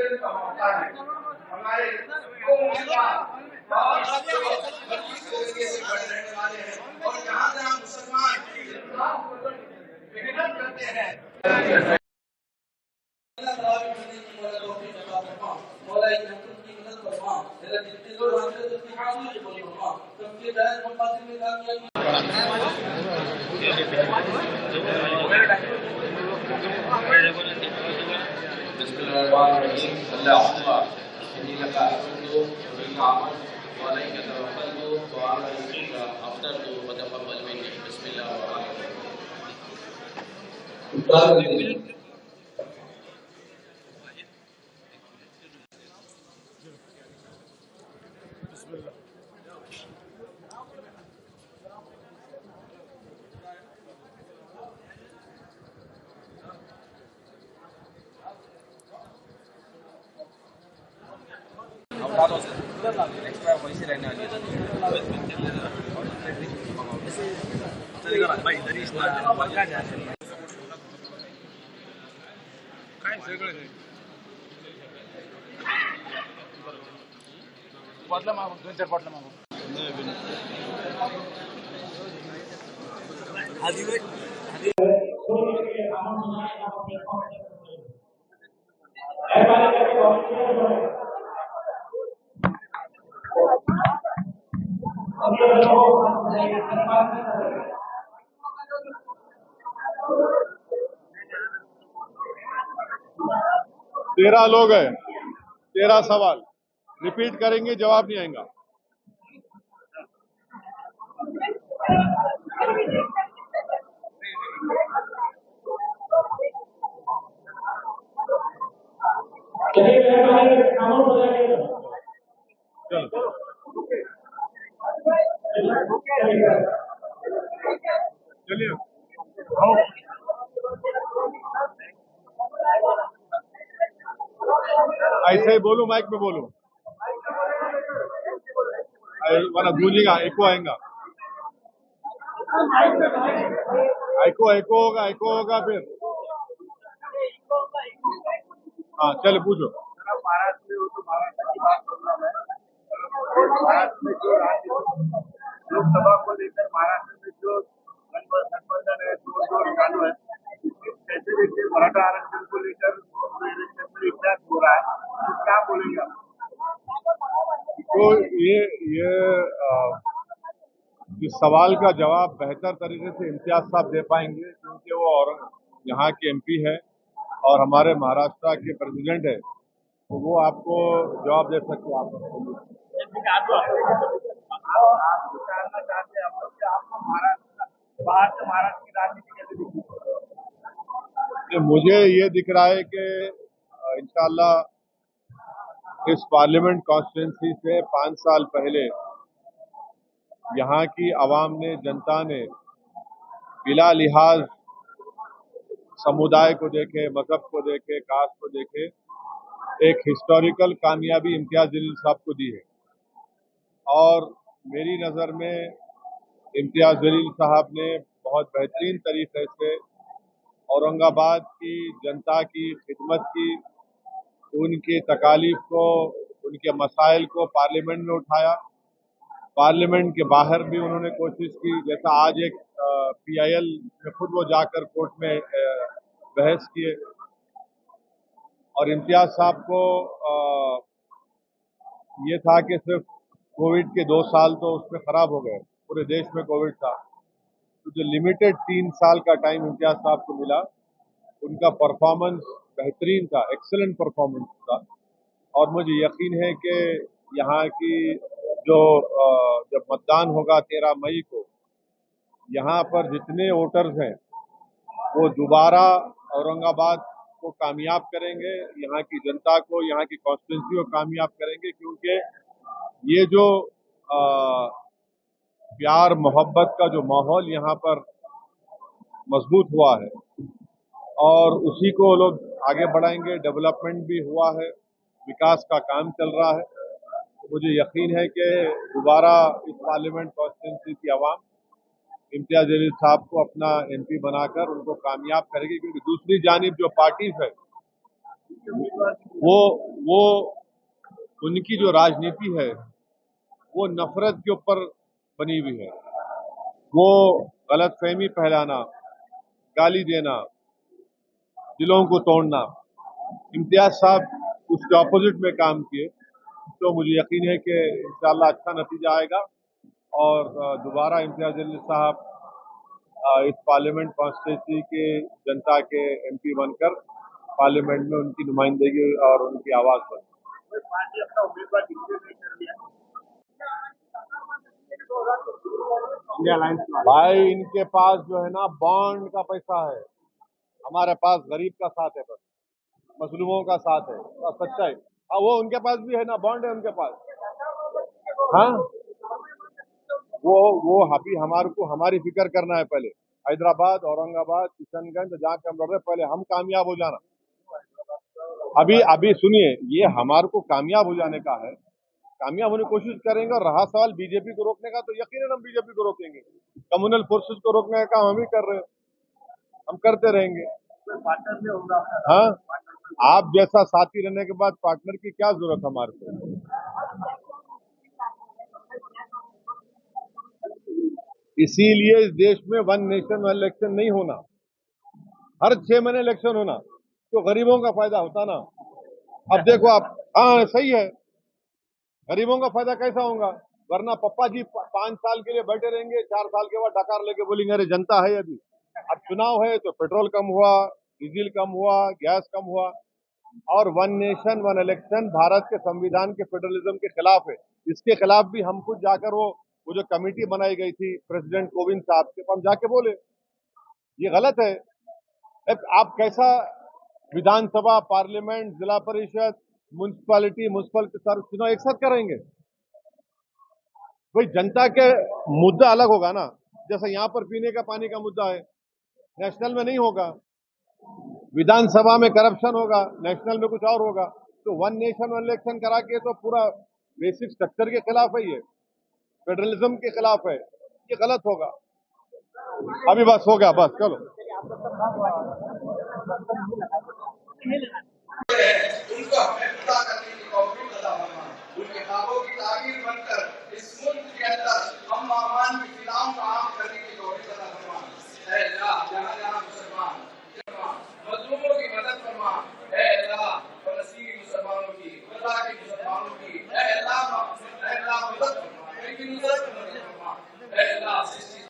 जरूर समाप्ता है। हमारे दो उम्मीदवार बहुत तरीके से खड़े रहने वाले हैं और जहाँ जहाँ मुसलमान विघटन करते हैं वैसे रहने वाली भाई तरी काय सगळं बॉटला मागून 2-4 बॉटला मागून तेरह लोग हैं, 13 सवाल रिपीट करेंगे, जवाब नहीं आएगा। चलिए ऐसे ही बोलूं, माइक में बोलूं, वरना गूंजेगा, एको आएगा, एको होगा फिर। हाँ चलो पूछो। महाराष्ट्र में तो महाराष्ट्र की बात कर रहा मैं। महाराष्ट्र में जो लोकसभा को लेकर महाराष्ट्र में जो गठबंधन है, जोर चालू है, कैसे देखिए मराठा आरक्षण को लेकर इलेक्शन में इतिहास हो रहा है, तो क्या बोलेंगे आप? तो ये इस सवाल का जवाब बेहतर तरीके से इम्तियाज साहब दे पाएंगे, क्योंकि वो और यहाँ के एमपी है और हमारे महाराष्ट्र के प्रेसिडेंट है, तो वो आपको जवाब दे सकते हैं। आप जानना चाहते हैं हम लोग कि आपको महाराष्ट्र बाहर से महाराष्ट्र की राजनीति कैसे दिखती है? मुझे ये दिख रहा है कि इंशाल्लाह इस पार्लियामेंट कॉन्स्टिट्यूंसी से 5 साल पहले यहाँ की आवाम ने, जनता ने बिला लिहाज समुदाय को देखे, मजहब को देखे, कास्ट को देखे, एक हिस्टोरिकल कामयाबी इम्तियाज जलील साहब को दी है। और मेरी नज़र में इम्तियाज जलील साहब ने बहुत बेहतरीन तरीके से औरंगाबाद की जनता की खिदमत की, उनकी तकालीफ को, उनके मसाइल को पार्लियामेंट में उठाया। पार्लियामेंट के बाहर भी उन्होंने कोशिश की, जैसा आज एक PIL में खुद वो जाकर कोर्ट में बहस किए। और इम्तियाज साहब को ये था कि सिर्फ कोविड के 2 साल तो उसमें खराब हो गए, पूरे देश में कोविड था, तो जो लिमिटेड 3 साल का टाइम इम्तियाज साहब को मिला, उनका परफॉर्मेंस बेहतरीन था, एक्सीलेंट परफॉर्मेंस था। और मुझे यकीन है कि यहाँ की जब मतदान होगा 13 मई को, यहाँ पर जितने वोटर्स हैं वो दोबारा औरंगाबाद को कामयाब करेंगे, यहाँ की जनता को, यहाँ की कॉन्स्टिट्यूंसी को कामयाब करेंगे, क्योंकि ये जो प्यार मोहब्बत का जो माहौल यहाँ पर मजबूत हुआ है और उसी को लोग आगे बढ़ाएंगे। डेवलपमेंट भी हुआ है, विकास का काम चल रहा है। तो मुझे यकीन है कि दोबारा इस पार्लियामेंट कॉन्स्टिट्यूंसी की आवाम इम्तियाज जलील साहब को अपना MP बनाकर उनको कामयाब करेगी, क्योंकि दूसरी जानिब जो पार्टीज है वो वो उनकी जो राजनीति है वो नफरत के ऊपर बनी हुई है। वो गलतफहमी फैलाना, गाली देना, दिलों को तोड़ना। इम्तियाज साहब उसके ऑपोजिट में काम किए, तो मुझे यकीन है कि इंशाअल्लाह अच्छा नतीजा आएगा और दोबारा इम्तियाज जलील साहब इस पार्लियामेंट कॉन्स्टिट्यूंसी के जनता के एमपी बनकर पार्लियामेंट में उनकी नुमाइंदगी और उनकी आवाज बने। कोई पार्टी अपना उम्मीदवार डिक्लेयर नहीं कर दिया। भाई इनके पास जो है ना बॉन्ड का पैसा है, हमारे पास गरीब का साथ है, बस मजलूमों का साथ है, बस सच्चाई। हाँ वो उनके पास भी है ना, बॉन्ड है उनके पास। हाँ वो अभी हमारे को हमारी फिक्र करना है पहले। हैदराबाद, औरंगाबाद, किशनगंज जहाँ कम लड़ रहे, पहले हम कामयाब हो जाना। अभी सुनिए, ये हमारे को कामयाब हो जाने का है, कामयाब होने की कोशिश करेंगे। और रहा सवाल बीजेपी को रोकने का, तो यकीनन हम बीजेपी को रोकेंगे। कम्युनल फोर्सेस को रोकने का काम हम ही कर रहे हैं, हम करते रहेंगे। पार्टनर में होगा। हाँ, आप जैसा साथी रहने के बाद पार्टनर की क्या जरूरत हमारे को। इसीलिए इस देश में वन नेशन वन इलेक्शन नहीं होना, हर 6 महीने इलेक्शन होना, तो गरीबों का फायदा होता ना। अब देखो आप, हाँ सही है, गरीबों का फायदा कैसा होगा? वरना पप्पा जी 5 साल के लिए बैठे रहेंगे, 4 साल के बाद डकार लेके बोलेंगे अरे जनता है अभी। अब चुनाव है तो पेट्रोल कम हुआ, डीजल कम हुआ, गैस कम हुआ। और one nation one election Bharat के संविधान के फेडरलिज्म के खिलाफ है। इसके खिलाफ भी हम खुद जाकर वो जो कमेटी बनाई गई थी प्रेसिडेंट कोविंद साहब के, हम जाके बोले ये गलत है। आप कैसा विधानसभा, पार्लियामेंट, जिला परिषद, म्युनिसिपल के सारे चुनाव एक साथ करेंगे? भाई जनता के मुद्दा अलग होगा ना, जैसे यहाँ पर पीने का पानी का मुद्दा है, नेशनल में नहीं होगा। विधानसभा में करप्शन होगा, नेशनल में कुछ और होगा। तो वन नेशन वन इलेक्शन करा के तो पूरा बेसिक स्ट्रक्चर के खिलाफ है, ये फेडरलिज्म के खिलाफ है, ये गलत होगा। अभी बस हो गया, बस चलो। उनको हमें पूरा करने की तौफीक अता फरमा। उनके ख्वाबों की ताबीर बनकर इस मुल्क के अंदर हम अमान की फिलाओं का आम करने की तौफीक अता फरमा। ऐ अल्लाह, जहाँ जहाँ मुसलमान मजलूमों की मदद फरमा। ऐ अल्लाह, फलस्तीनी मुसलमानों की, गजा के मुसलमानों की, ऐ अल्लाह मदद फरमा, इनकी नुसरत फरमा। ऐ अल्लाह